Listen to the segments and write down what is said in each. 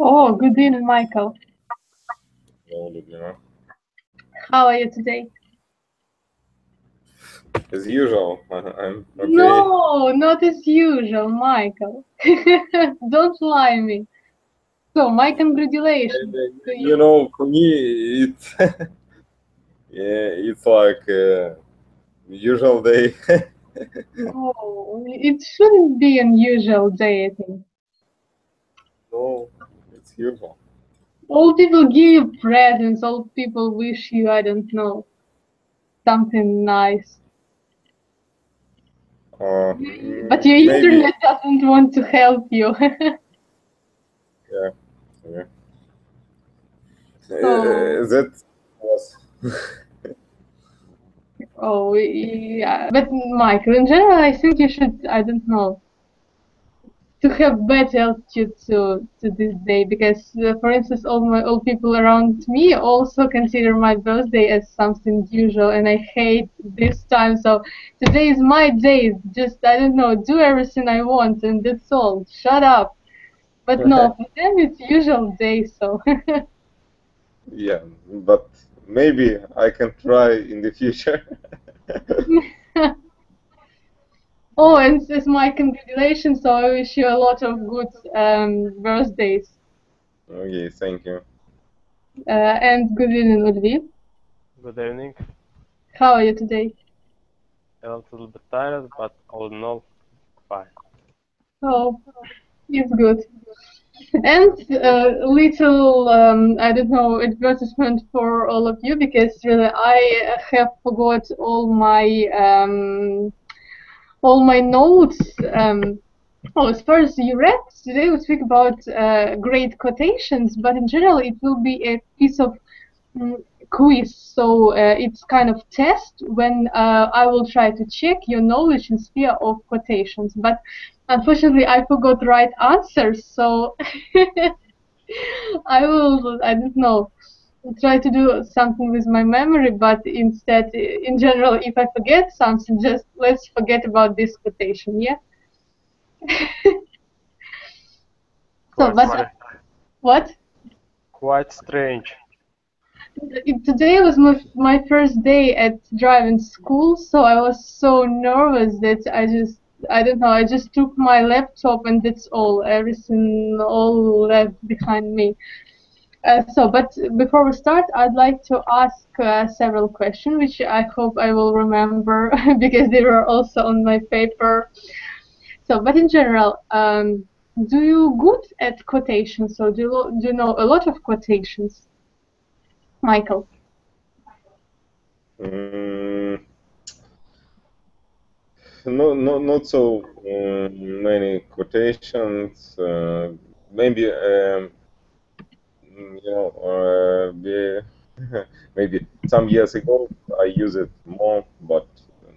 Oh, good evening, Michael. Hello, Liudmyla. How are you today? As usual, I'm okay. No, not as usual, Michael. Don't lie me. So, my congratulations to You you. know, for me, it's yeah, it's like a usual day. Oh, it shouldn't be an usual day, I think. No, it's usual. All people give you presents, all people wish you, I don't know, something nice. But your Maybe, internet doesn't want to help you. yeah, yeah. So, That was oh, yeah. But Michael, in general, I think you should, I don't know, to have better attitude to this day, because for instance all people around me also consider my birthday as something usual, and I hate this time. So today is my day, just I don't know, do everything I want and that's all, shut up. But no, for them it's usual day. So yeah, but maybe I can try in the future. oh, and this is my congratulations, so I wish you a lot of good birthdays. Okay, thank you. And good evening, Ulvi. Good evening. How are you today? A little bit tired, but all in all, fine. Oh, it's good. And little, I don't know, advertisement for all of you, because really I have forgot all my notes. Oh, as far as you read, today we speak about great quotations, but in general it will be a piece of quiz. So it's kind of test when I will try to check your knowledge in sphere of quotations. But unfortunately, I forgot right answers, so I don't know, try to do something with my memory, but instead, in general, if I forget something, just let's forget about this quotation, yeah? So, Quite, but what? quite strange. Today was my first day at driving school, so I was so nervous that I don't know, I just took my laptop and that's all, everything all left behind me. But before we start, I'd like to ask several questions, which I hope I will remember because they were also on my paper. So, but in general, do you good at quotations? So, do you know a lot of quotations, Michael? Mm, not so many quotations. Maybe maybe some years ago I used it more, but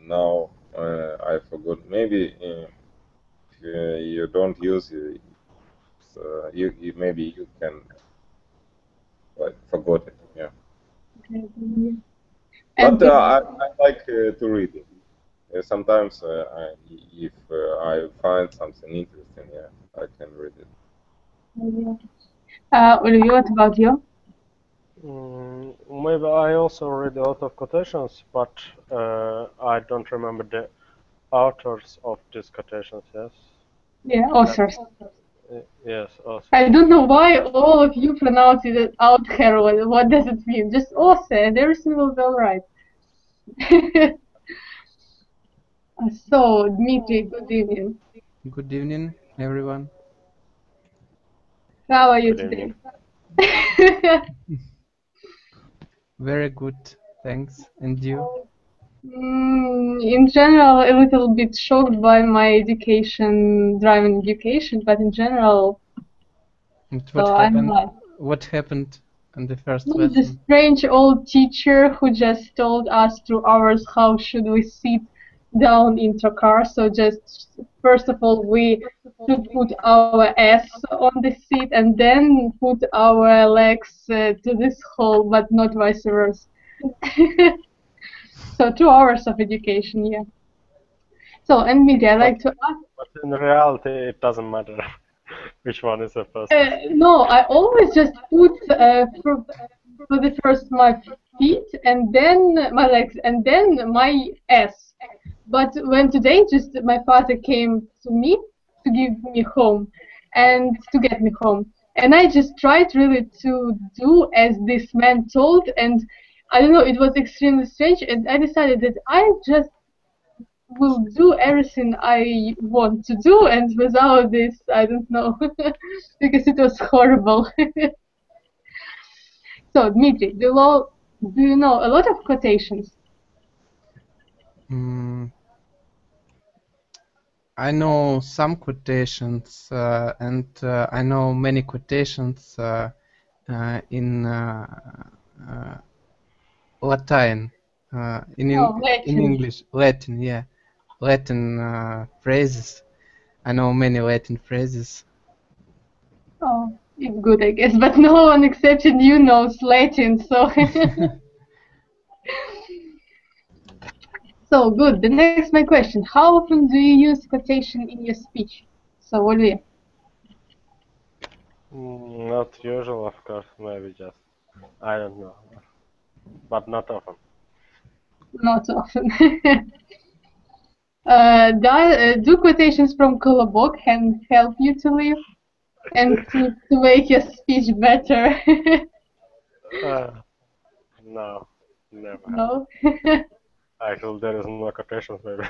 now I forgot. Maybe if you don't use it, maybe you can like forgot it. Yeah, Okay. And but I like to read it. Sometimes if I find something interesting, yeah, I can read it. Olivier, what about you? Maybe I also read a lot of quotations, but I don't remember the authors of these quotations. Yes. Yeah, authors. Yes, authors. I don't know why all of you pronounce it out here. What does it mean? Just author, and everything will be alright. So, Dmitry, good evening. Good evening, everyone. How are you Good evening. today? Very good, thanks. And you? In general, a little bit shocked by my education, driving education, but in general, And so what I'm happened? glad. What happened in the first The lesson? strange old teacher who just told us through hours how should we sit down into a car. So just first of all, we should put our ass on the seat and then put our legs to this hole, but not vice versa. So 2 hours of education, yeah. So, and Midi, I'd But like to ask. but in reality, it doesn't matter. Which one is the first? No, I always just put for the first my feet and then my legs and then my S. But when today just my father came to me to give me home and to get me home, and I just tried really to do as this man told, and I don't know, it was extremely strange, and I decided that I just will do everything I want to do, and without this, I don't know, because it was horrible. So, Dmitry, do you know a lot of quotations? I know some quotations, and I know many quotations in Latin, in English, Latin, yeah, Latin phrases. I know many Latin phrases. Oh, it's good, I guess, but no one except you knows Latin, so. So, good. The next my question. How often do you use quotation in your speech? So, Olivier. Not usual, of course, maybe just, I don't know, but not often. Not often. Do quotations from Kolobok can help you to live and to make your speech better? No, never. No? Actually, there is no quotations, maybe.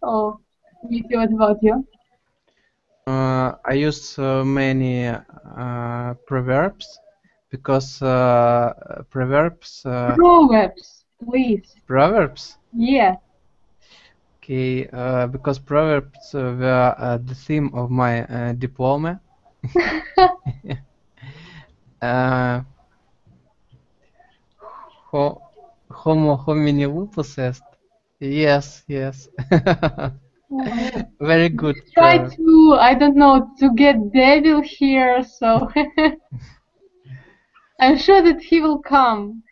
Oh, Dmitry, what about you? I use many proverbs because proverbs. Proverbs, please. Proverbs? Yeah. Okay, because proverbs were the theme of my diploma. Homo homini lupus est. Yes, yes. Very good. Try to, I don't know, to get devil here, so I'm sure that he will come.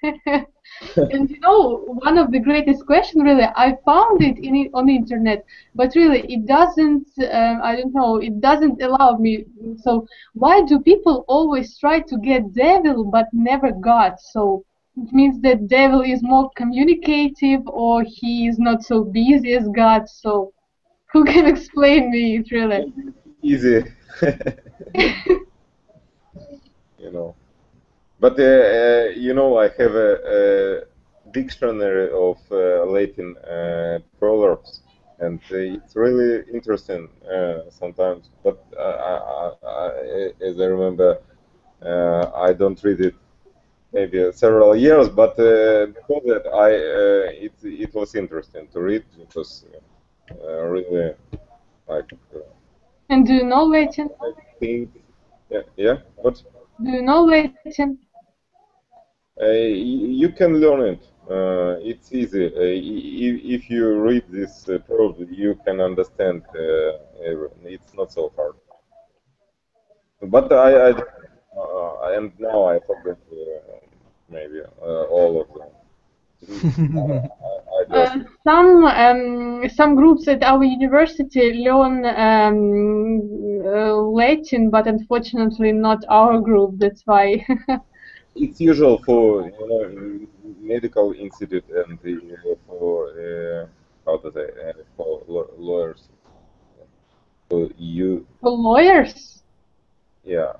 And you know, one of the greatest questions, really, I found it on the internet, but really, it doesn't, I don't know, it doesn't allow me. So, why do people always try to get devil but never God? So, it means that devil is more communicative or he is not so busy as God. So, who can explain me it really? Easy. You know. But you know, I have a dictionary of Latin proverbs, and it's really interesting sometimes. But as I remember, I don't read it maybe several years. But before that, it was interesting to read because really like. And do you know Latin? I think, yeah. What? Do you know Latin? You can learn it. It's easy. If you read this prose, you can understand everything. It's not so hard. But and now I forgot maybe all of them. Some groups at our university learn Latin, but unfortunately not our group. That's why. It's usual for medical institute and for how to say for lawyers. So For lawyers. Yeah,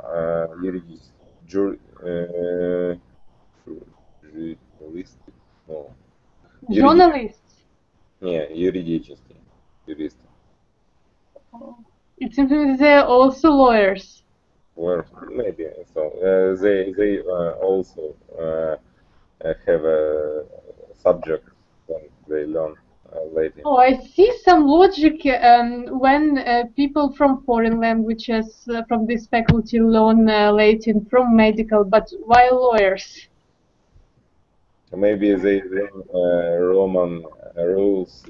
журналисты, no. Journalists. Не, юридические, юристы. It seems to me they're also lawyers. Well, maybe so. They also have a subject when they learn Latin. Oh, I see some logic when people from foreign languages from this faculty learn Latin from medical, but why lawyers? Maybe they learn Roman rules,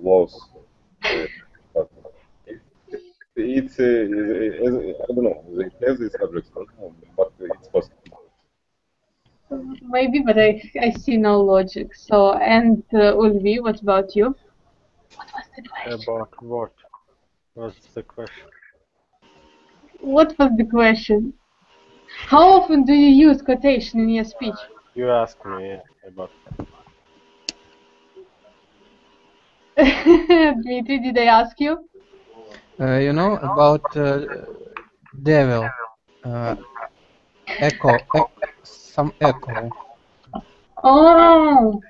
laws. But it's I don't know. They have these subjects, but it's possible. Maybe, but I see no logic. So, and Ulvi, what about you? What was the question? About what? What's the question? What was the question? How often do you use quotation in your speech? You asked me about. Dmitry, did I ask you? You know about devil, echo, some echo. Oh!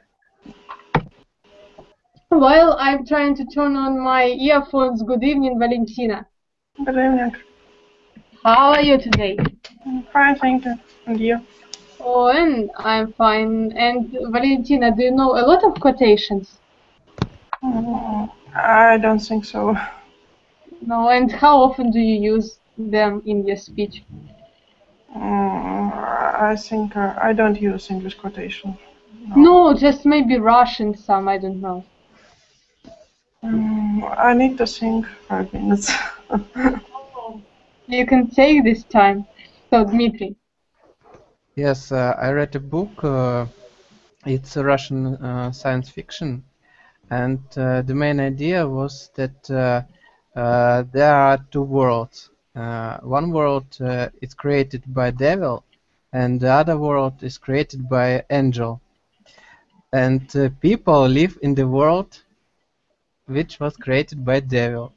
While I'm trying to turn on my earphones, good evening, Valentina. Good evening. How are you today? I'm fine, thank you. And you? Oh, and I'm fine. And Valentina, do you know a lot of quotations? I don't think so. No, and how often do you use them in your speech? I think I don't use English quotation. No, just maybe Russian, some, I don't know. I need to think 5 minutes. You can take this time. So, Dmitry. Yes, I read a book. It's a Russian science fiction, and the main idea was that there are two worlds. One world is created by devil, and the other world is created by angel. And people live in the world which was created by devil.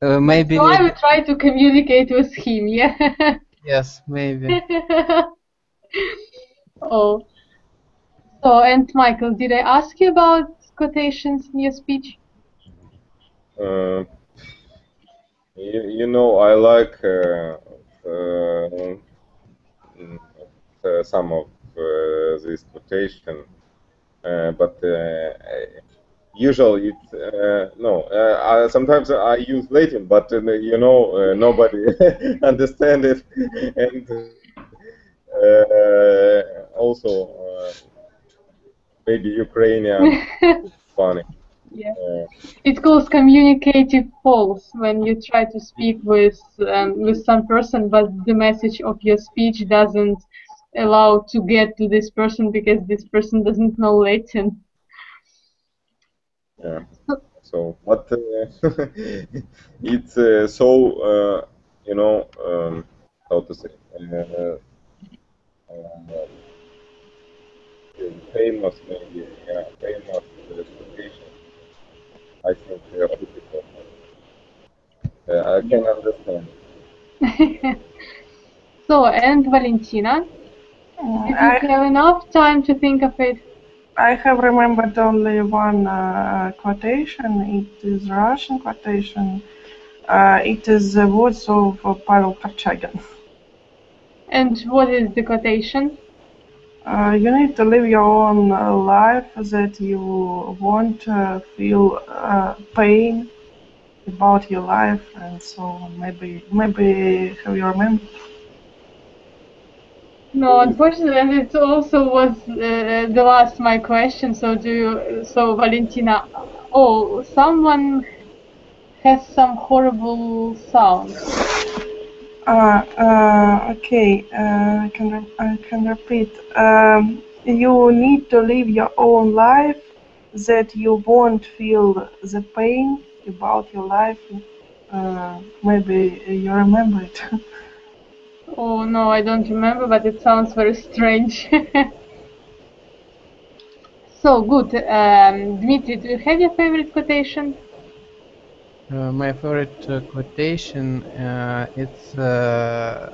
Maybe. So I will try to communicate with him, yeah? Yes, maybe. Oh. So, and Michael, did I ask you about quotations in your speech? You know, I like some of this quotation, but usually it's no. Sometimes I use Latin, but you know, nobody understand it, and also maybe Ukrainian funny. Yeah. It calls communicative pause when you try to speak with some person, but the message of your speech doesn't allow to get to this person because this person doesn't know Latin. Yeah. So, but it's so you know, how to say, famous maybe, yeah, famous quotation. I think people, I can understand. So, and Valentina, did you have enough time to think of it? I have remembered only one quotation. It is Russian quotation. It is the words of Pavel Korchagin. And what is the quotation? You need to live your own life that you won't feel pain about your life, and so maybe have you remembered? No, unfortunately, it also was the last my question. So so Valentina, oh, someone has some horrible sounds. Okay, I can repeat. You need to live your own life that you won't feel the pain about your life. Maybe you remember it. Oh no, I don't remember, but it sounds very strange. So good. Dmitry, do you have your favorite quotation? My favorite quotation it's the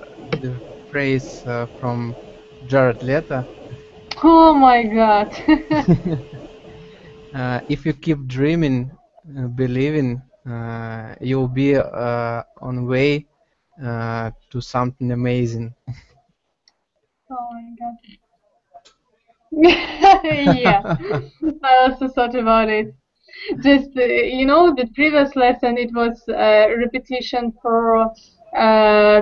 phrase from Jared Leto. Oh my God. If you keep dreaming, believing, you'll be on way to something amazing. Oh my God. Yeah, I also thought about it. Just you know, the previous lesson it was repetition for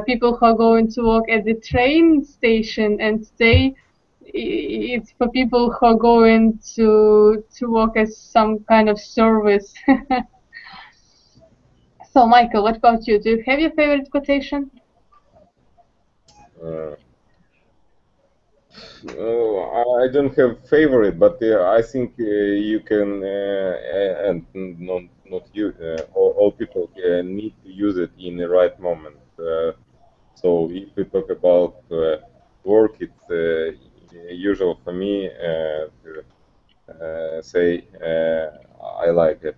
people who are going to work at the train station, and today it's for people who are going to work as some kind of service. So, Michael, what about you? Do you have your favorite quotation? I don't have favorite, but I think you can, and not you, all people need to use it in the right moment. So if we talk about work, it's usual for me to say I like it.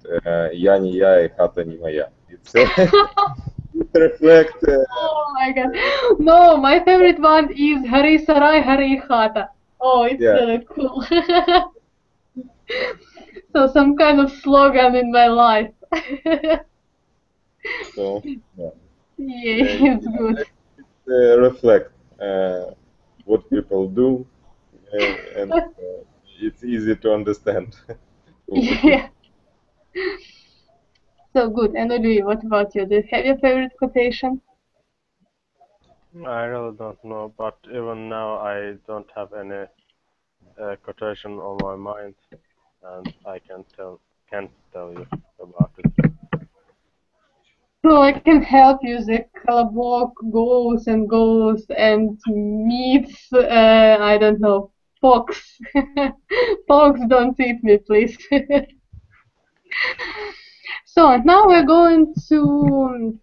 Я не я и хата не моя. It's it reflects. Oh my god. No, my favorite one is Hari Sarai Hari Khata. Oh, it's Yeah. cool. So some kind of slogan in my life. So yeah. Yeah, it's good. Reflect what people do, and it's easy to understand. Yeah. So good. And Louis, what about you? Do you have your favorite quotation? I really don't know, but even now I don't have any quotation on my mind, and I can't tell you about it. So I can help you. The colobok goes and goes and meets, I don't know, fox. Fox, don't eat me, please. So now we're going to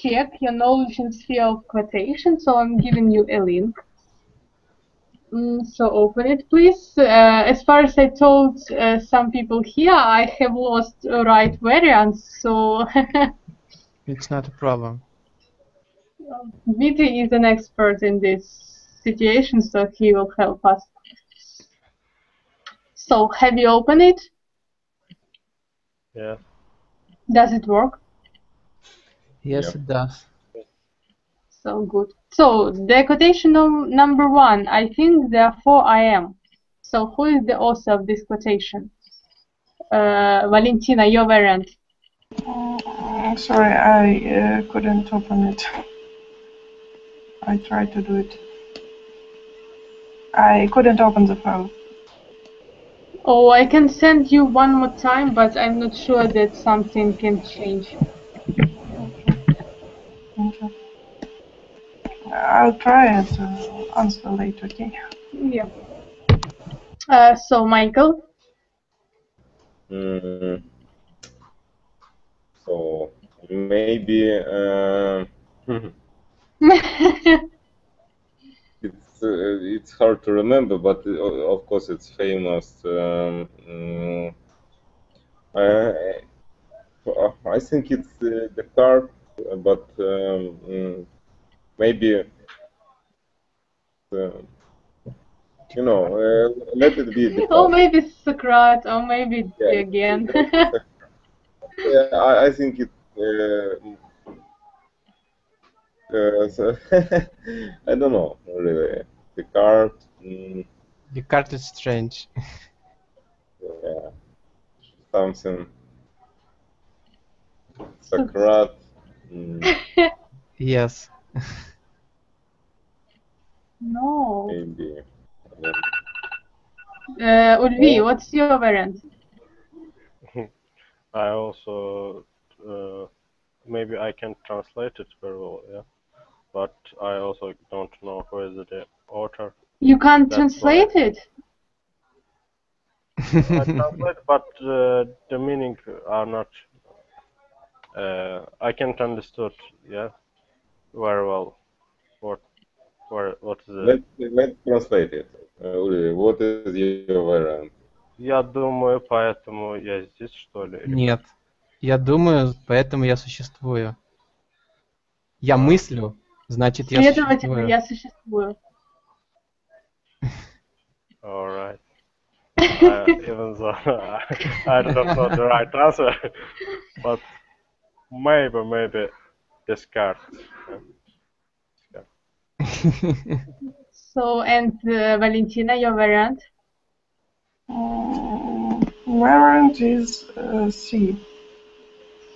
check your knowledge in sphere of quotation. So I'm giving you a link. So open it, please. As far as I told some people here, I have lost right variants, so It's not a problem. Dmitry is an expert in this situation, so he will help us. So have you opened it? Yeah. Does it work? Yes, Yeah. it does. So good. So the quotation number 1, I think therefore I am. So who is the author of this quotation? Valentina, your variant. Sorry, I couldn't open it. I tried to do it. I couldn't open the file. Oh, I can send you one more time, but I'm not sure that something can change. Thank you. I'll try it answer later, okay? Yeah. So Michael. So maybe it's hard to remember, but of course it's famous. I think it's the card, but maybe you know, let it be the Or card. maybe Socrates, or maybe Yeah, again. yeah, I think it. So I don't know really. The card. The card is strange. Yeah, something. Socrates. Yes. No. Maybe. Ulvi, what's your variant? I also maybe I can translate it very well, yeah. But I also don't know who is the author. You can't That's translate it? I translate, but the meaning are not. I can't understood, yeah, very well. What is it? Let's translate it. Uli, what is your variant? Я думаю, поэтому я здесь, что ли? или Нет. Я думаю, поэтому я существую. Я мыслю, значит я Следовательно, существую. я существую. All right. Even though I don't know the right answer, but maybe discard. So, and Valentina, your variant? Variant is C.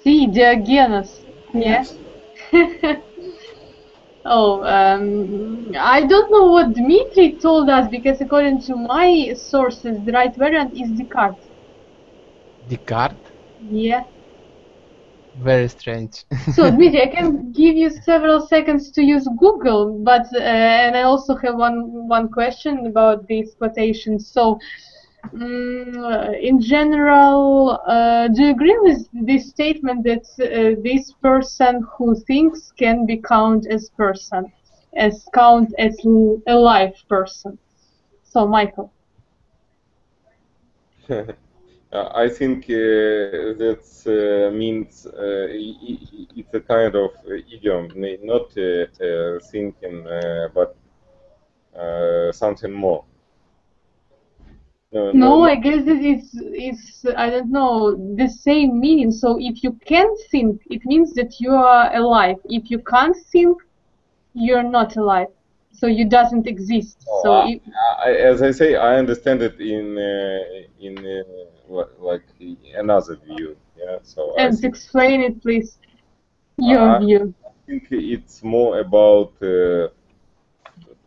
C, Diogenes. Yes. Oh, I don't know what Dmitry told us, because according to my sources, the right variant is Descartes. Descartes? Yeah. Very strange. So, Dmitry, I can give you several seconds to use Google, but and I also have one question about these quotations. So, in general, do you agree with this statement that this person who thinks can be counted as a live person? So, Michael. I think that means it's a kind of idiom, not thinking, but something more. No, I guess it's I don't know, the same meaning. So if you can think, it means that you are alive. If you can't think, you're not alive. So you doesn't exist. So as I say, I understand it in like another view. Yeah. So and explain it, please. Your view. I think it's more about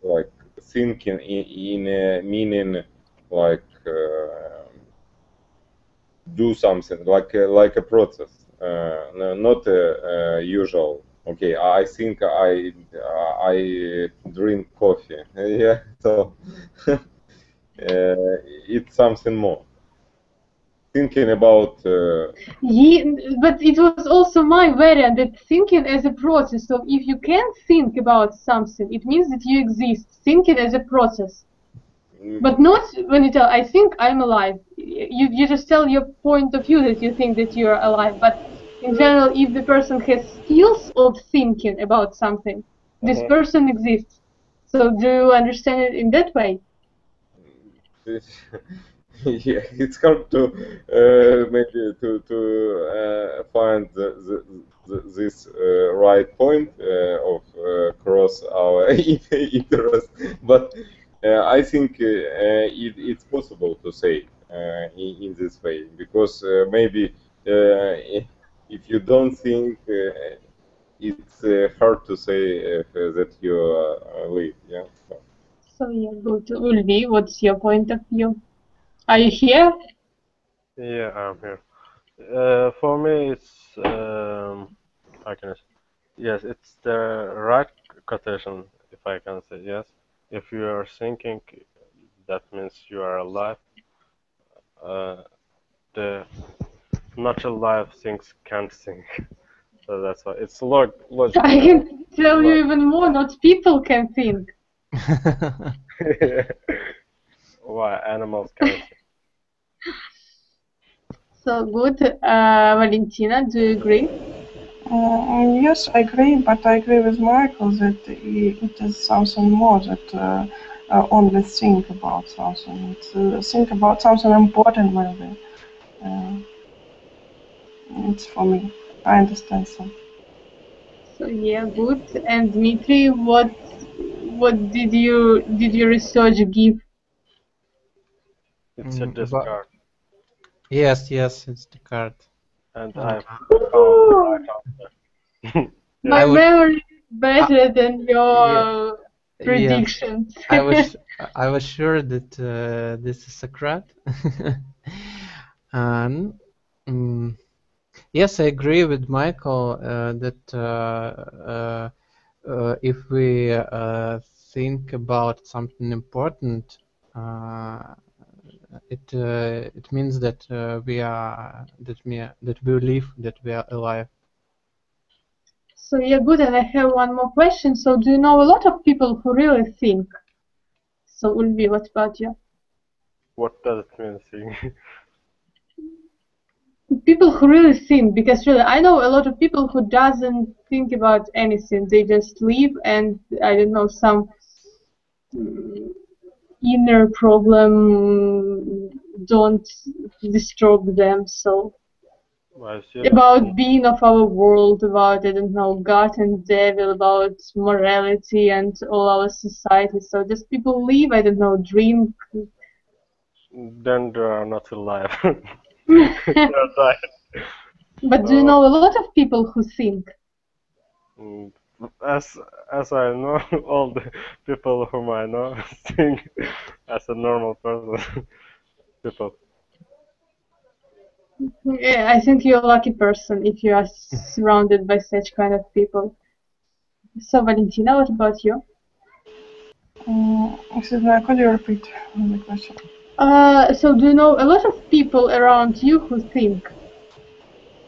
like thinking in meaning like do something like a process, not usual. Okay, I think I drink coffee. Yeah, so it's something more. Thinking about. Yeah, but it was also my variant that thinking as a process. So if you can think about something, it means that you exist. Thinking as a process. But not when you tell, I think I'm alive. You just tell your point of view that you think that you're alive. But in general, if the person has skills of thinking about something, this person exists. So do you understand it in that way? Yeah, it's hard to maybe to find this right point of cross our interest, but I think it's possible to say in this way, because maybe if you don't think, it's hard to say that you live. Yeah. So yeah, good. Ulvi, what's your point of view? Are you here? Yeah, I'm here. For me, it's how can I say? Yes, it's the right quotation, if I can say yes. If you are thinking, that means you are alive. The not alive things can't think. So that's why it's logical. I can tell you even more. Not people can think. Why animals can't think? So good. Valentina, do you agree? Yes, I agree, but I agree with Michael that it is something more that only think about something. It's think about something important, maybe. It's for me. I understand so. So yeah, good. And Dmitry, what did your research give? It's a discard. Yes, it's the card. And I found the right answer. My memory is better than your predictions. Yes, I was sure that this is Socrates. And yes, I agree with Michael that if we think about something important, it means that we believe that we are alive. So yeah, good. And I have one more question. So do you know a lot of people who really think? So Ulvi, what about you? What does it mean, think? People who really think, because really I know a lot of people who doesn't think about anything. They just live, and I don't know, some inner problem don't disturb them. So about being of our world, about I don't know, God and devil, about morality and all our society. So just people live, I don't know, drink. Then they are not alive. They are died. But do you know a lot of people who think? As I know, all the people whom I know think as a normal person. People. Yeah, I think you're a lucky person if you are surrounded by such kind of people. So, Valentina, what about you? Excuse me, could you repeat the question? So do you know a lot of people around you who think?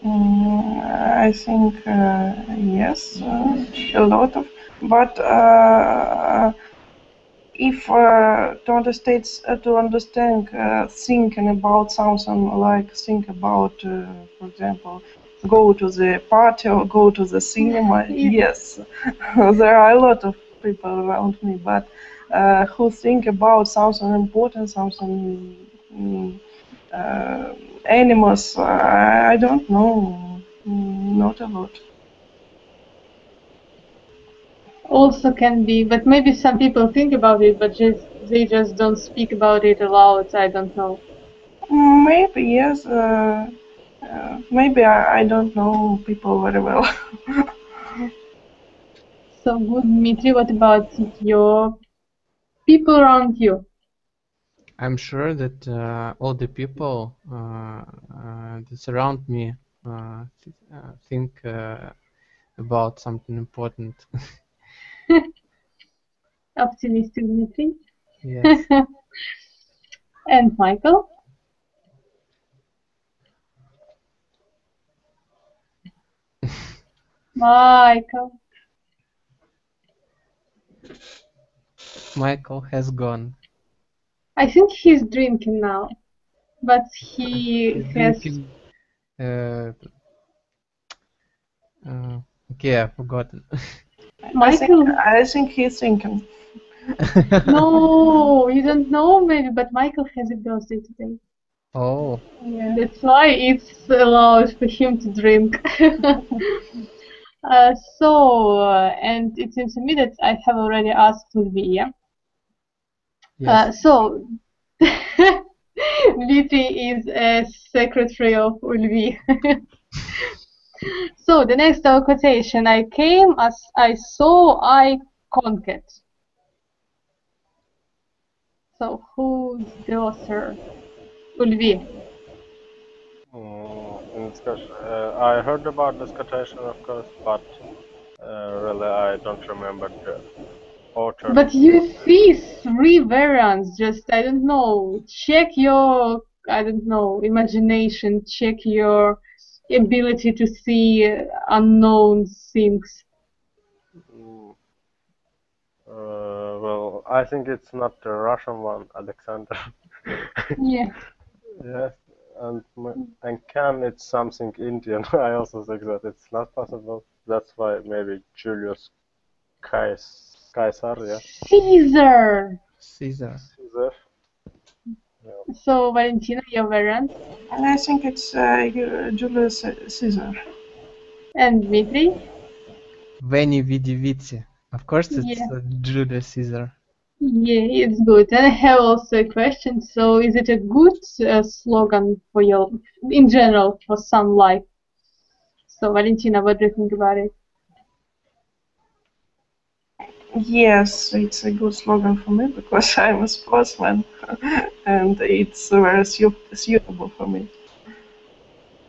I think yes, a lot of, but if to understand thinking about something like think about, for example, go to the party or go to the cinema, yes, there are a lot of people around me, but who think about something important, something animals, I don't know, not a lot. Also can be, but maybe some people think about it, but they just don't speak about it aloud. I don't know. Maybe yes. Maybe I don't know people very well. So good, Dmitry. What about your people around you? I'm sure that all the people that surround me think about something important. Optimistic, Dmitry. Yes. And Michael? Michael. Michael has gone. I think he's drinking now, but he has. Drinking. Okay, I've forgotten. Michael. I think he's thinking. No, you don't know maybe, but Michael has a birthday today. Oh. Yeah. That's why it's allowed for him to drink. And it seems to me that I have already asked Liudmyla. Yes. So, Dmitry is a secretary of Ulvi. So, the next quotation, I came as I saw, I conquered. So, who's the author? Ulvi. In this question, I heard about this quotation, of course, but really I don't remember the author. But you see three variants, just, I don't know, check your, I don't know, imagination, check your ability to see unknown things. Well, I think it's not the Russian one, Alexander. Yeah. Yes, and can it's something Indian. I also think that it's not possible. That's why maybe Julius Caesar, yeah. Caesar. Caesar. Caesar. Yeah. So, Valentina, your variant. I think it's Julius Caesar. And Dmitry. Veni Vidi Vici. Of course, it's Yeah. Julius Caesar. Yeah, it's good. And I have also a question. So, is it a good slogan for your, in general, for some life? So, Valentina, what do you think about it? Yes, it's a good slogan for me because I'm a sportsman and it's very suitable for me.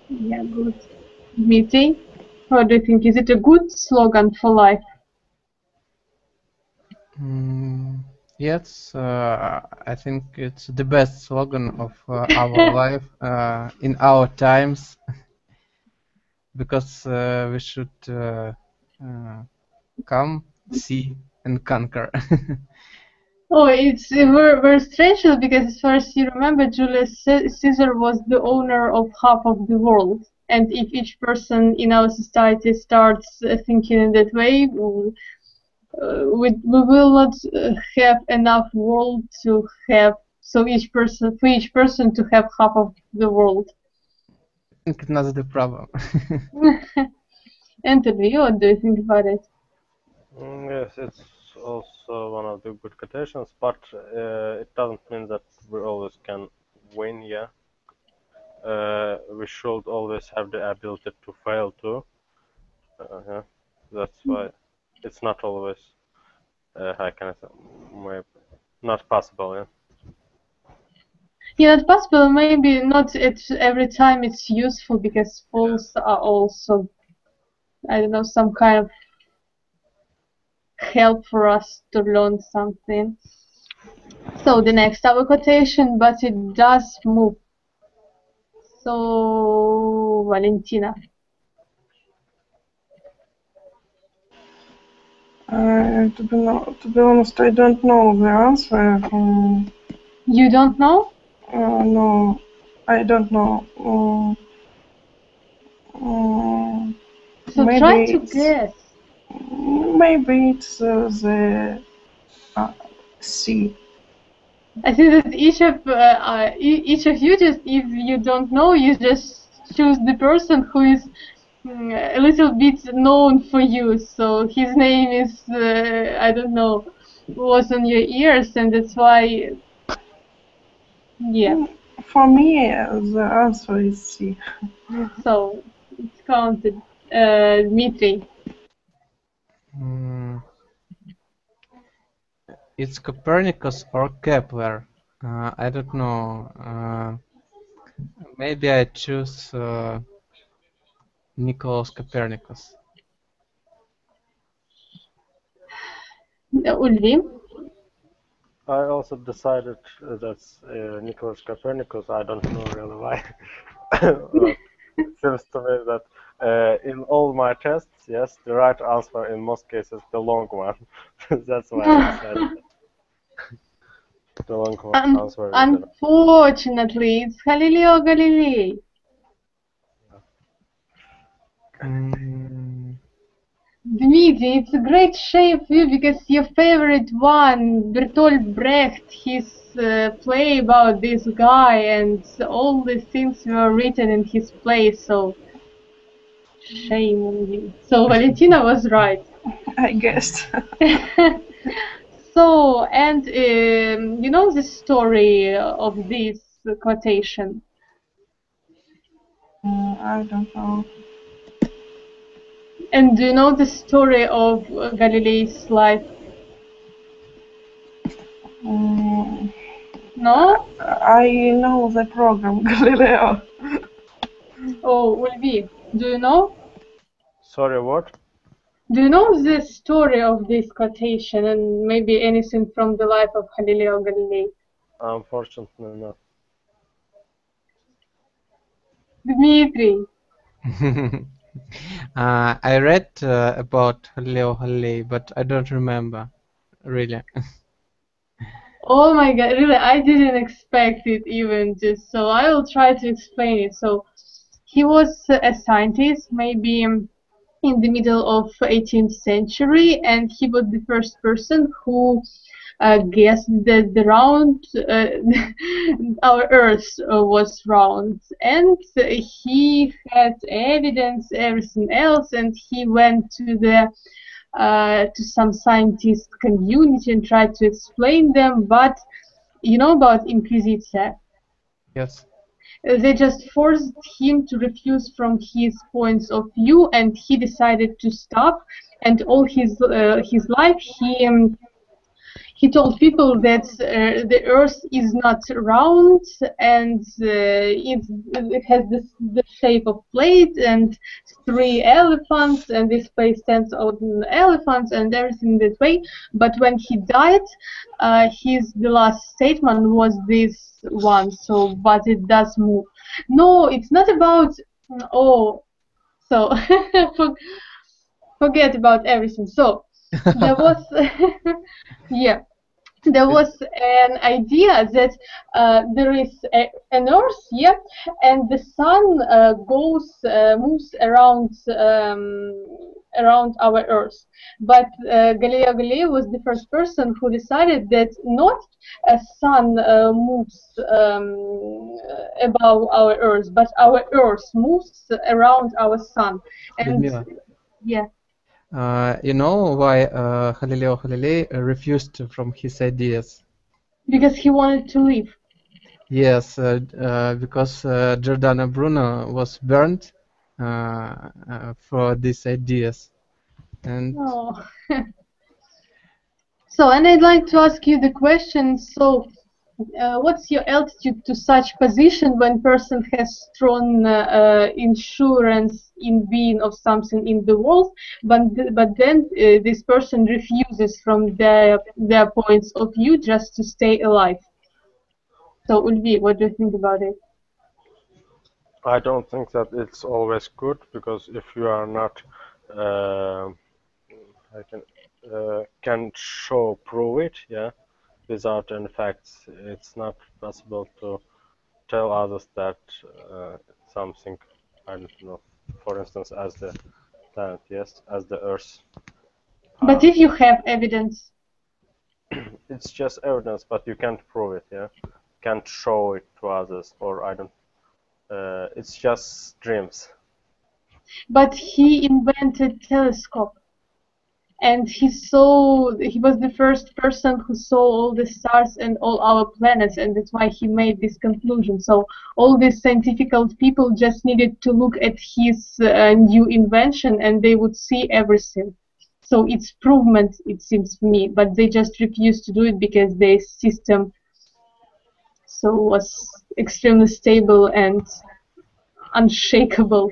Yeah, good. Dmitry, what do you think? Is it a good slogan for life? Yes, I think it's the best slogan of our life in our times, because we should come, see, and conquer. Oh, it's very, very strange because as far as you remember, Julius Caesar was the owner of half of the world. And if each person in our society starts thinking in that way, we will not have enough world to have, so for each person to have half of the world. I think it's not the problem. Anthony, what do you think about it? Yes, it's also one of the good quotations, but it doesn't mean that we always can win, yeah. We should always have the ability to fail too. Yeah. That's why it's not always, how can I say, not possible, yeah. Yeah, it's possible. Maybe not every time it's useful because false are also, I don't know, some kind of help for us to learn something. So the next our quotation, but it does move. So Valentina. To be honest, I don't know the answer. You don't know? No, I don't know. So maybe try to guess. Maybe it's the C. I think that each of you, just if you don't know, you just choose the person who is a little bit known for you. So his name is I don't know, was on your ears, and that's why. Yeah. For me, the answer is C. So it's counted. Dmitry. It's Copernicus or Kepler. I don't know. Maybe I choose Nicholas Copernicus. Ulvi. I also decided that's Nicholas Copernicus. I don't know really why. But it seems to me that in all my tests, yes, the right answer in most cases the long one. That's why I decided the long answer. Unfortunately, it's Galileo Galilei. Dmitry, it's a great shame for you because your favorite one, Bertolt Brecht, his play about this guy and all the things were written in his play, so shame on you. So Valentina was right. I guess. So, and you know the story of this quotation? I don't know. And do you know the story of Galileo's life? No? I know the program Galileo. Oh, Ulvi, do you know? Sorry, what? Do you know the story of this quotation and maybe anything from the life of Galileo Galilei? Unfortunately not. Dmitry. I read about Galileo Galilei, but I don't remember, really. Oh my god, really, I didn't expect it even just, so I will try to explain it. So, he was a scientist, maybe in the middle of 18th century, and he was the first person who guessed that the round, our Earth was round, and he had evidence, everything else, and he went to the to some scientist community and tried to explain them, but you know about Inquisition? Yes. They just forced him to refuse from his points of view, and he decided to stop. And all his life, he told people that the Earth is not round and it has the shape of plate and three elephants, and this place stands on elephants and everything that way. But when he died, the last statement was this one. So, but it does move. No, it's not about. Oh, so forget about everything. So there was, yeah. There was an idea that there is an Earth, yeah, and the Sun moves around our Earth. But Galileo Galilei was the first person who decided that not a Sun moves above our Earth, but our Earth moves around our Sun. And Liudmyla, yeah. You know why Galileo Galilei refused from his ideas? Because he wanted to live. Yes, because Giordano Bruno was burned for these ideas. And Oh. So, and I'd like to ask you the question. So, What's your altitude to such position when person has strong insurance in being of something in the world, but then this person refuses from their points of view just to stay alive? So Ulvi, what do you think about it? I don't think that it's always good, because if you are not can prove it, yeah, without any facts, it's not possible to tell others that something, I don't know, for instance, as the planet, yes, as the Earth. But if you have evidence, it's just evidence, but you can't prove it, yeah, can't show it to others, or I don't. It's just dreams. but he invented telescope. And he was the first person who saw all the stars and all our planets, and that's why he made this conclusion. So all these scientific people just needed to look at his new invention, and they would see everything. So it's provement, it seems to me, but they just refused to do it because their system was extremely stable and unshakable.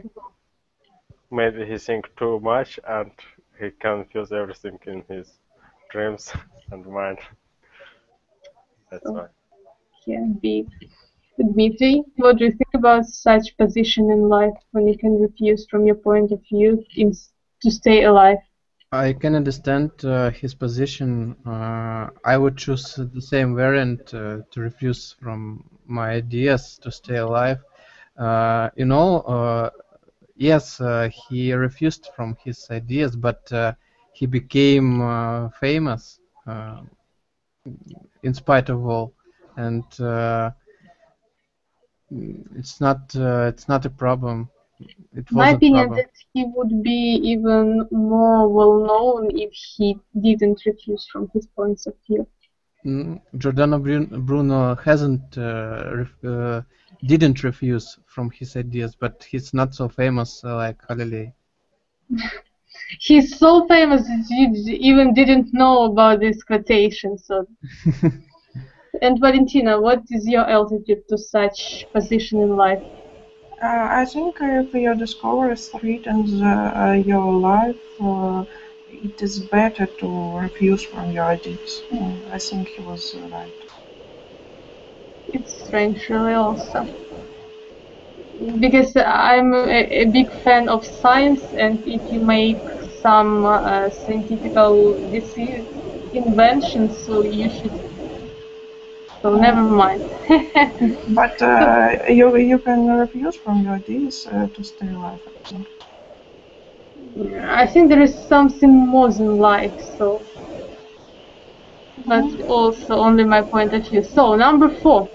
Maybe he thinks too much and he confused everything in his dreams and mind. That's why. Can be. Dmitry, what do you think about such position in life when you can refuse from your point of view to stay alive? I can understand his position. I would choose the same variant to refuse from my ideas to stay alive. Yes, he refused from his ideas, but he became famous in spite of all, and it's not a problem. It My was a opinion problem. that he would be even more well known if he didn't refuse from his points of view. Giordano Bruno didn't refuse from his ideas, but he's not so famous like Galilei. He's so famous that you even didn't know about this quotation. So. And Valentina, what is your altitude to such position in life? I think if your discovery threatens your life, it is better to refuse from your ideas. I think he was right. It's strange, really, also. Because I'm a big fan of science, and if you make some scientific inventions, so you should. So never mind. But you can refuse from your ideas to stay alive, I think. I think there is something more than life, so. But also only my point of view. So number 4,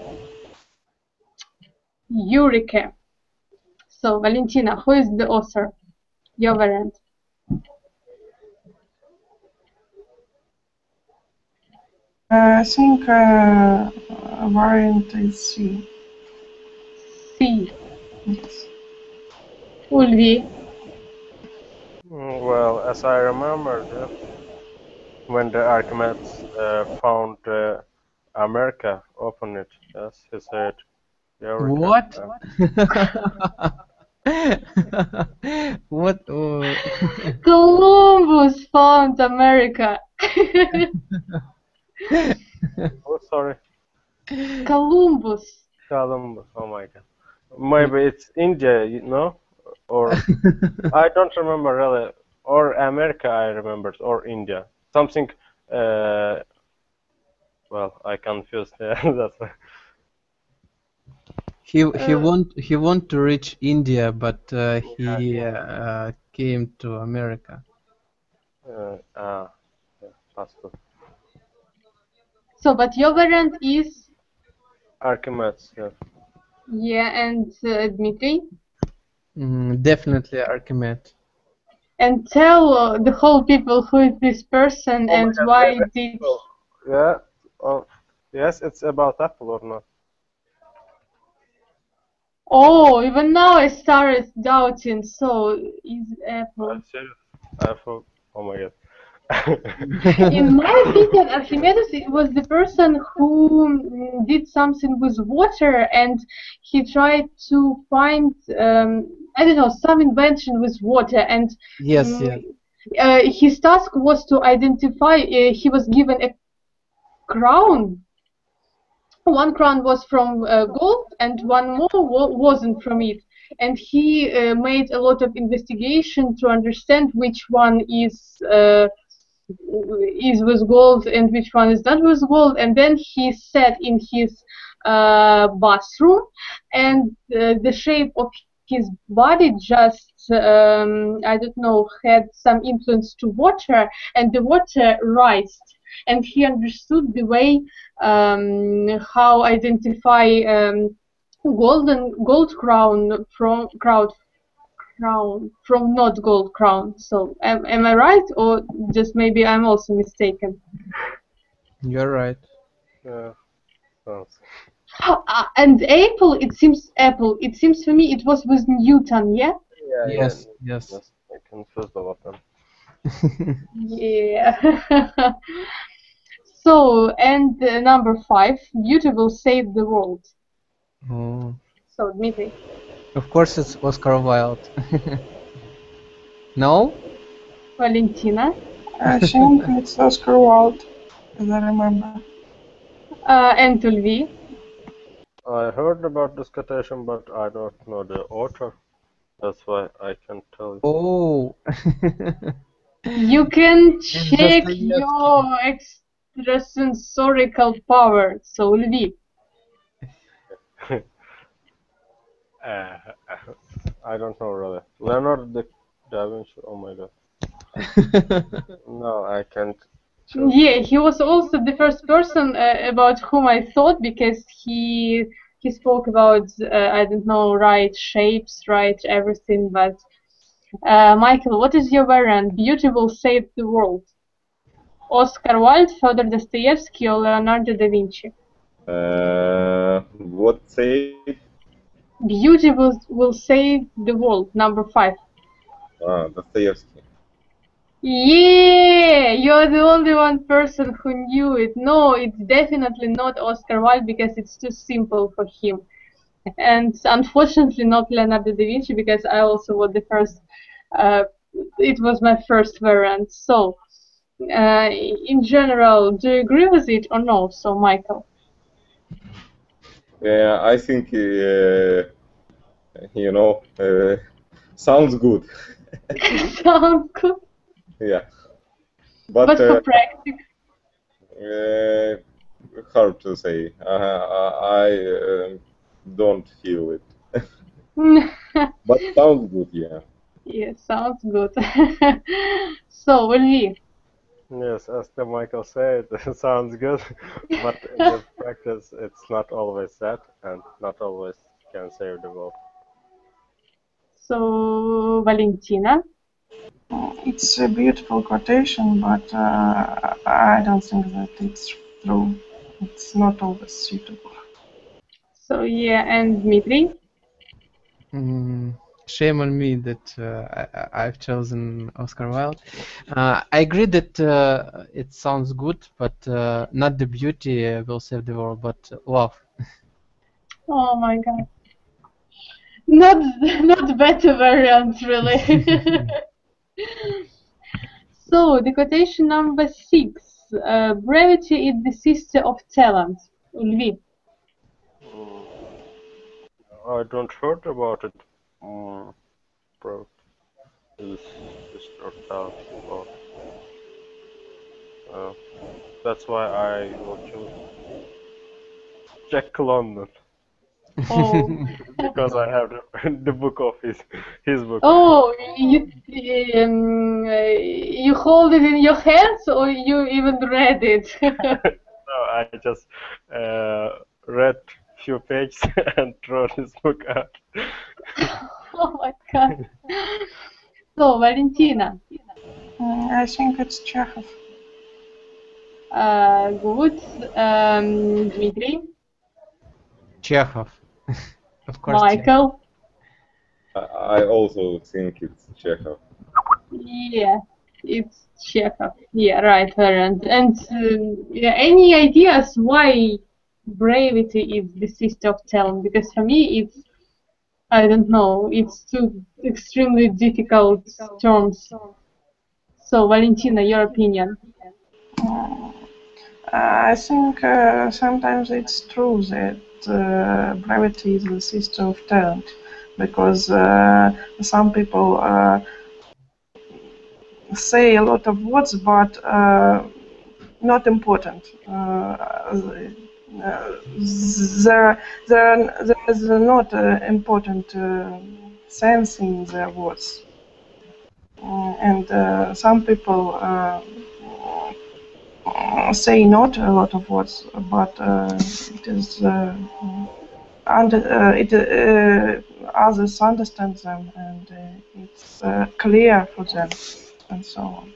Eureka. So Valentina, who is the author? Your variant. I think variant is C. C. Yes. Ulvi. Well, as I remember, when the Archimedes found America, opened it, yes, he said, Eureka. What? What? Columbus found America. Oh, sorry. Columbus. Columbus, oh my god. Maybe it's India, you know? Or, I don't remember really. Or America, I remembered, or India. Something, well, I confused, that's why. He want to reach India, but he came to America. Yeah, possible. So, but your variant is? Archimedes, yeah. Yeah, and Dmitry? Definitely Archimedes. And tell the whole people who is this person and why did... Yeah, yes, it's about Apple or not? Oh, even now I started doubting, so is Apple... Serious? Apple, oh my god. In my opinion, Archimedes was the person who did something with water, and he tried to find, I don't know, some invention with water, and Yes, yes. his task was to identify, he was given a crown. One crown was from gold, and one more wasn't from it. And he made a lot of investigation to understand which one is with gold and which one is not with gold. And then he sat in his bathroom, and the shape of his body just, I don't know, had some influence to water, and the water rised. And he understood the way how identify gold crown from not gold crown. So am I right, or just maybe I'm also mistaken? You're right. Yeah. Sounds. And apple, it seems to me it was with Newton, yeah? Yes, yes. I confused about them. Yeah. So, and number 5, beauty will save the world. Oh. So, Dmitry. Of course, it's Oscar Wilde. No? Valentina. I think it's Oscar Wilde, as I remember. And Tulvi. I heard about this quotation, but I don't know the author. That's why I can't tell you. Oh. You can check Dostoevsky. your extrasensorical power. So, Lvi. I don't know really. Leonardo da Vinci. Oh my god. No, I can't. choose. Yeah, he was also the first person about whom I thought, because he spoke about I don't know, right shapes, right everything. But Michael, what is your variant? Beauty will save the world. Oscar Wilde, Fyodor Dostoevsky, or Leonardo da Vinci? What say? Beauty will save the world. Number 5. Dostoevsky. Yeah, you're the only one person who knew it. No, it's definitely not Oscar Wilde, because it's too simple for him. And unfortunately not Leonardo da Vinci, because I also was the first, it was my first variant. So, in general, do you agree with it or no? So, Michael. Yeah, I think sounds good. Sounds good. Yeah, But for practice. hard to say. I don't feel it, but sounds good. Yeah. Yeah, sounds good. So, Ulvi. Yes, as the Michael said, it sounds good, but in the practice, it's not always that, and not always can save the world. So, Valentina. It's a beautiful quotation, but I don't think that it's true. It's not always suitable. So, yeah, and Dmitry. Shame on me that I've chosen Oscar Wilde. I agree that it sounds good, but not the beauty will save the world, but love. Oh my god. Not better variant, really. So, the quotation number 6. Brevity is the sister of talent. Ulvi. I don't heard about it. Bro, is short out about. That's why I will choose Jack London. Oh. Because I have the book of his book. Oh, you hold it in your hands, or you even read it? No, I just read few pages and throw this book out. Oh my god. So, Valentina. I think it's Chekhov. Good. Dmitry. Chekhov. Of course. Michael. I also think it's Chekhov. Yeah. It's Chekhov. Yeah, right, Variant. And yeah, any ideas why brevity is the sister of talent? Because for me, it's, I don't know, it's two extremely difficult terms. So, Valentina, your opinion? I think sometimes it's true that brevity is the sister of talent, because some people say a lot of words, but not important. There is not important sense in their words, and some people say not a lot of words, but it is others understand them, and it's clear for them, and so on.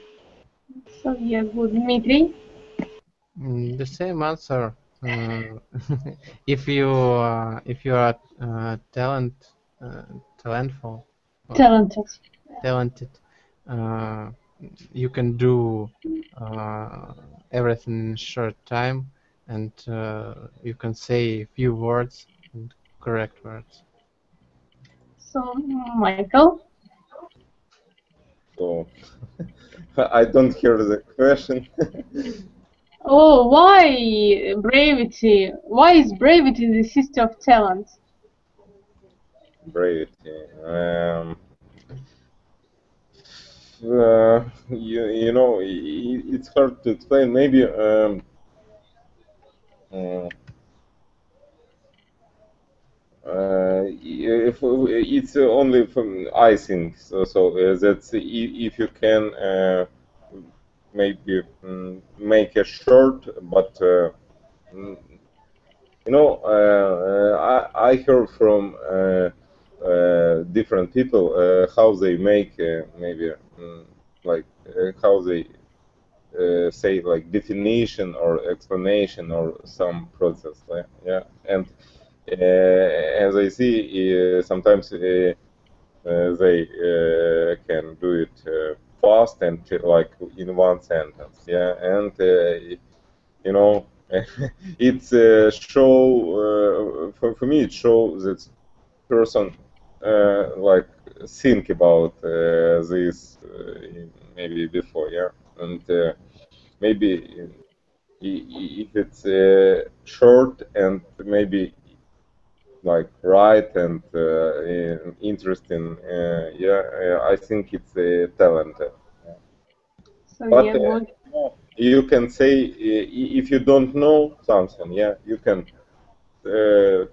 So, yeah, good. Dmitry? The same answer. If you are talentful, or Talented. talented, you can do everything in a short time, and you can say few words and correct words. So, Michael? So I don't hear the question. Oh, why brevity? Why is brevity the sister of talent? Brevity. You know, it's hard to explain. Maybe if it's only from I think so. That's if you can maybe make a short, but you know, I heard from different people how they make maybe like how they say like definition or explanation or some process, yeah. And as I see, sometimes they can do it fast and like in one sentence, yeah. And you know, it's show for me it shows that person like think about this maybe before, yeah. And maybe if it's short and maybe like right and interesting, yeah, I think it's talented. So, But yeah, good. you can say if you don't know something, yeah, you can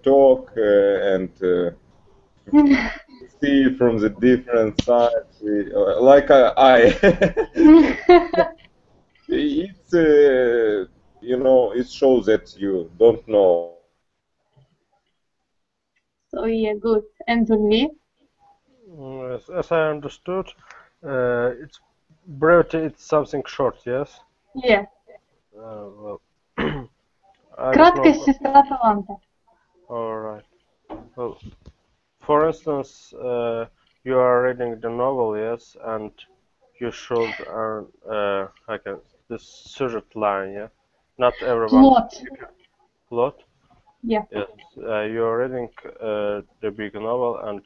talk and see from the different sides, like I. It's you know, it shows that you don't know. So, yeah, good. And Ulvi? As I understood, it's brevity. It's something short. Yes. Yeah. Well, I don't know. Краткость сестра таланта. All right. Well, for instance, you are reading the novel, yes, and you should this subject line, yeah. Not everyone. Plot. Plot. Yeah. Yes, you're reading the big novel, and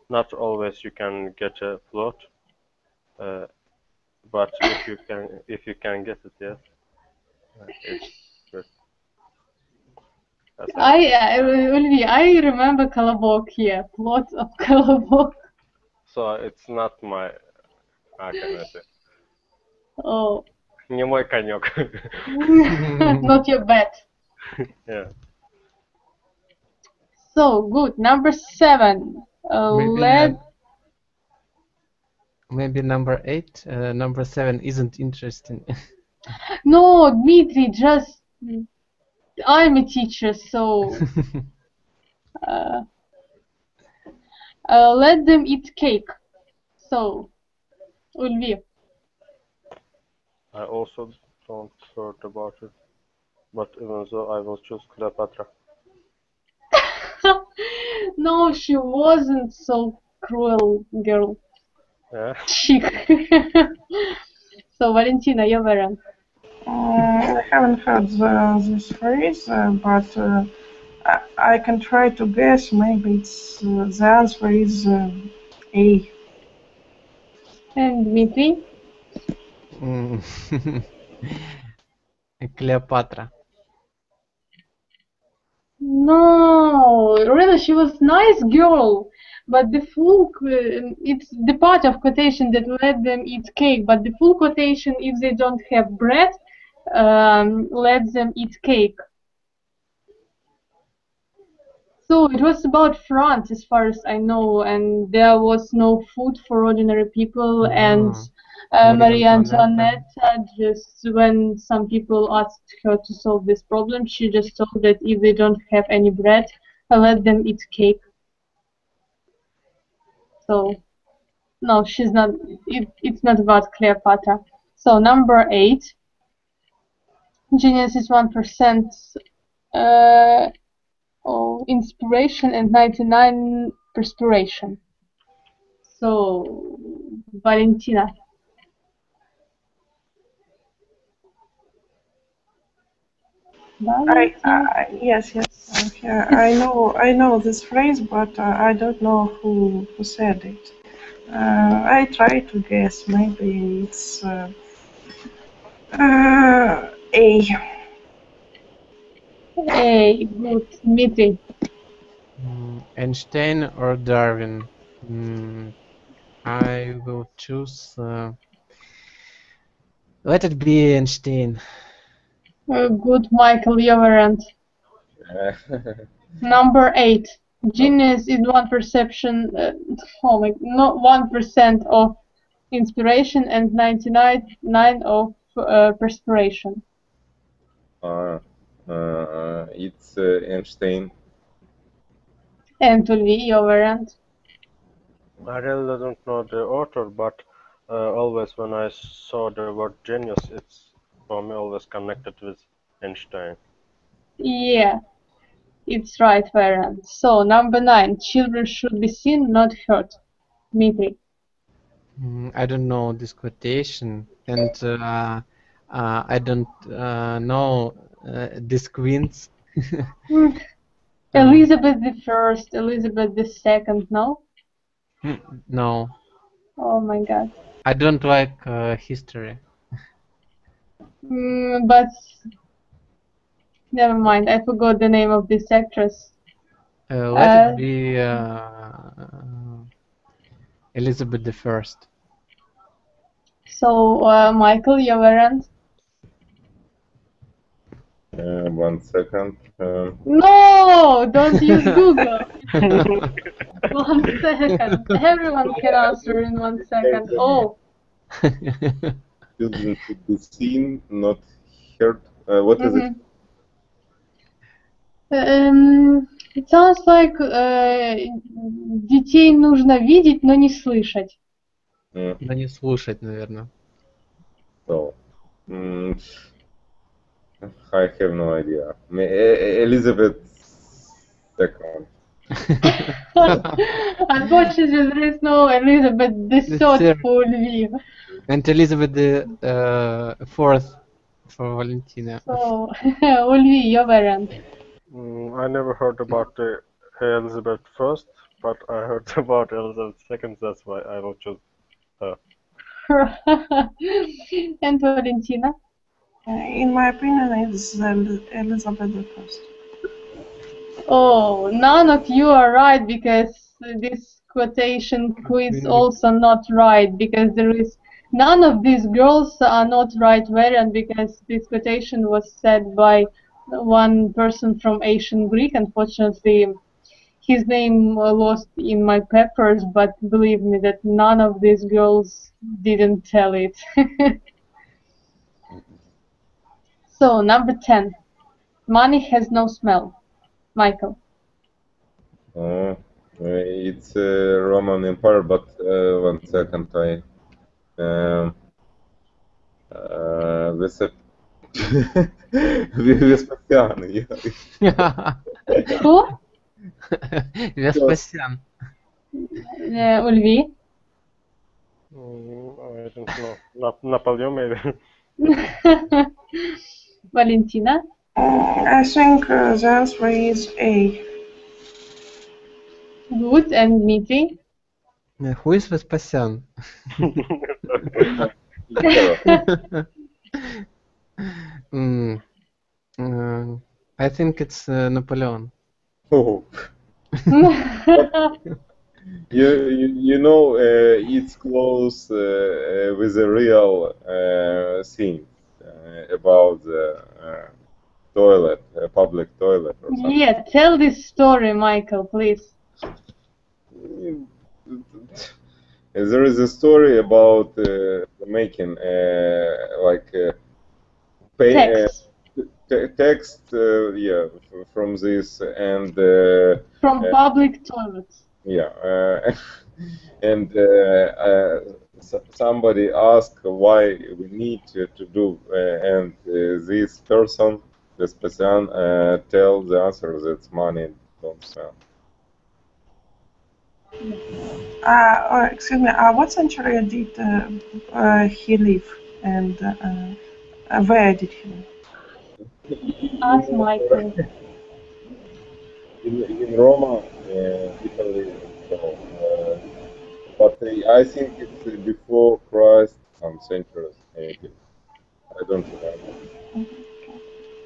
not always you can get a plot. But if you can get it, yes, it's good. Ulvi, I remember Kolobok here. Plot of Kolobok. So it's not my, how can I say, Oh. не мой конек. Not your bet. Yeah. So, good. Number 7. Maybe number 8. Number 7 isn't interesting. No, Dmitry, just... I'm a teacher, so... let them eat cake. So, Ulvi. I also don't heard about it, but even though I will choose Cleopatra. No, she wasn't so cruel, girl. Yeah. Chick. So, Valentina, your variant. I haven't heard this phrase, but I can try to guess. Maybe it's the answer is A. And Dmitry? Cleopatra. No, really, she was nice girl, but the full it's the part of quotation that let them eat cake. But the full quotation, if they don't have bread, let them eat cake. So it was about France, as far as I know, and there was no food for ordinary people. And Marie Antoinette, just when some people asked her to solve this problem, she just told that if they don't have any bread, let them eat cake. So, no, she's not. It's not about Cleopatra. So number 8, genius is 1%. Inspiration and 99 perspiration. So, Valentina. Yes. I know this phrase, but I don't know who said it. I try to guess. Maybe it's A. Hey, good meeting. Einstein or Darwin? I will choose. Let it be Einstein. Good, Michael, your variant. Number 8. Genius is 1%. Not 1% of inspiration and 99 of perspiration. It's Einstein. And Ulvi, your variant. I really don't know the author, but always when I saw the word genius, it's for me always connected with Einstein. Yeah, it's right variant. So number 9. Children should be seen, not heard. Dmitry. I don't know this quotation, and I don't know these queens. Elizabeth I, Elizabeth II, no? No. Oh my god. I don't like history. But never mind, I forgot the name of this actress. Let it be Elizabeth I. So, Michael, your variant? 1 second. No! Don't use Google! 1 second. Everyone can answer in 1 second. Oh! Children should be seen, not heard. What is it? It sounds like детей нужно видеть, но не слышать. Да не слушать, наверное. So, I have no idea. Elizabeth II. Unfortunately, there is no Elizabeth III for Lviv. And Elizabeth the fourth for Valentina. So, Ulvi, your variant. I never heard about the Elizabeth I, but I heard about Elizabeth II, that's why I will choose her. And Valentina? In my opinion, it's Elizabeth I. Oh, none of you are right, because this quotation quiz also not right, because there is none of these girls are not right variant, because this quotation was said by one person from ancient Greek. Unfortunately, his name lost in my papers, but believe me that none of these girls didn't tell it. So, number 10. Money has no smell. Michael. It's Roman Empire, but 1 second, Vespasian. Who? Vespasian. Ulvi. I don't know. Napoleon, maybe. Valentina? I think the answer is A. Good. And Dmitry? Who is Vespasian? Mm, I think it's Napoleon. Oh. You know, it's close with a real thing about the toilet, public toilet or something. Yeah, tell this story, Michael, please. There is a story about making Text. text, yeah, from this and From public toilets. yeah, and somebody asked why we need to do, and this person, Vespasian, tell the answer that money don't sell. Excuse me, what century did he live, and where did he live? Ask Michael. In Roma, Italy, so, but I think it's before Christ, some centuries, maybe. I don't remember.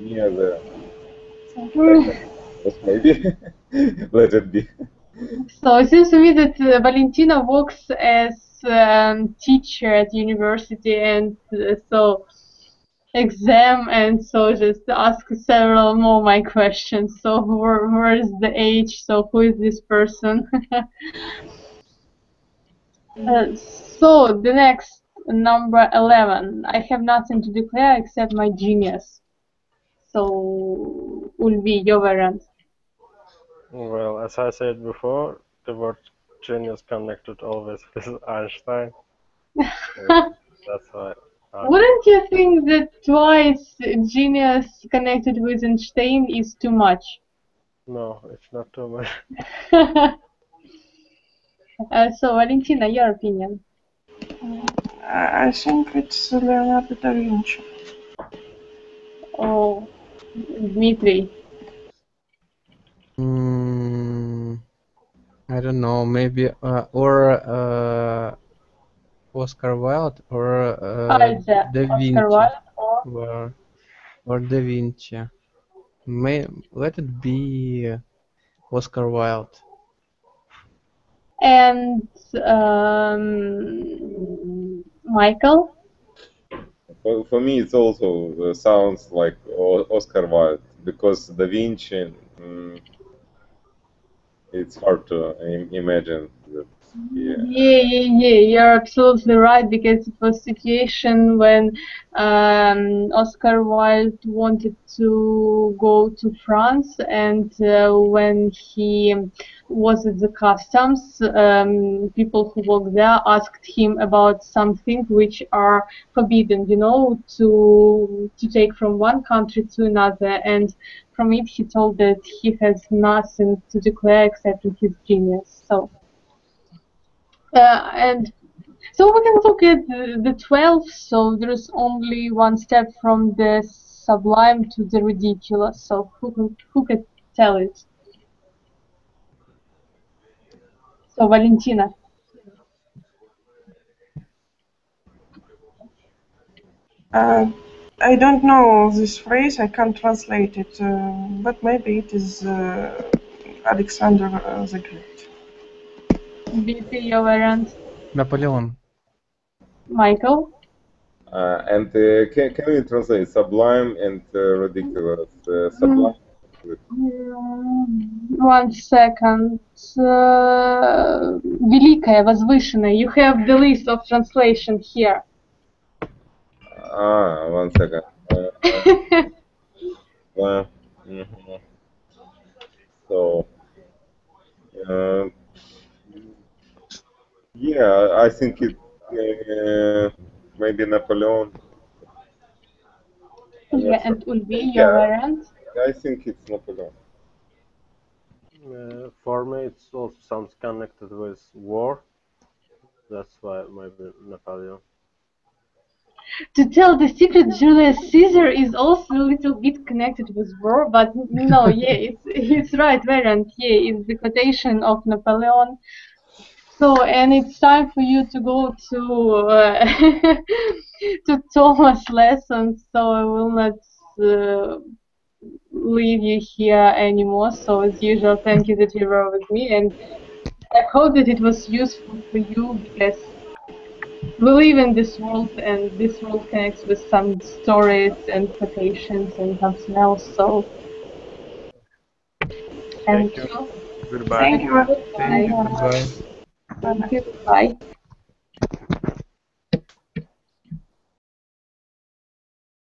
Near the maybe. Let it be. So it seems to me that Valentina works as teacher at university, and so exam, and so just ask several more my questions. So where is the age? So who is this person? So the next, number 11. I have nothing to declare except my genius. So Ulvi, your variant. Well, as I said before, the word genius connected always with Einstein. So that's why. Wouldn't you think that twice genius connected with Einstein is too much? No, it's not too much. So Valentina, your opinion. I think it's Leonardo da Vinci. Oh, Dmitry. I don't know, maybe or Oscar Wilde or Either Da Oscar Vinci. Wilde or Or Da Vinci. Let it be Oscar Wilde. and Michael. For me, it also sounds like Oscar Wilde, because Da Vinci, it's hard to imagine that. Yeah, you're absolutely right, because it was situation when Oscar Wilde wanted to go to France, and when he was at the customs, people who work there asked him about something which are forbidden, to take from one country to another, and from it he told that he has nothing to declare except his genius. So. And so we can look at the 12. So there is only one step from the sublime to the ridiculous. So who could tell it? So Valentina. I don't know this phrase, I can't translate it, but maybe it is Alexander the Great. BT, your variant. Napoleon. Michael. And can we translate sublime and ridiculous? Sublime. One second. Великое, возвышенное. You have the list of translation here. One second. Mhm. So, yeah, I think it maybe Napoleon. Yeah, and Ulvi, your Yeah, variant. I think it's Napoleon. For me, it also sounds connected with war. That's why maybe Napoleon. To tell the secret, Julius Caesar is also a little bit connected with war, but no, yeah, it's right, Variant. Yeah, it's the quotation of Napoleon. So, and it's time for you to go to to Thomas' lessons. So I will not leave you here anymore. So as usual, thank you that you were with me, and I hope that it was useful for you because we live in this world, and this world connects with some stories and quotations and something else. So thank Thank you. you. Goodbye. Thank you. Bye. Thank you. Goodbye. Thank you. Bye.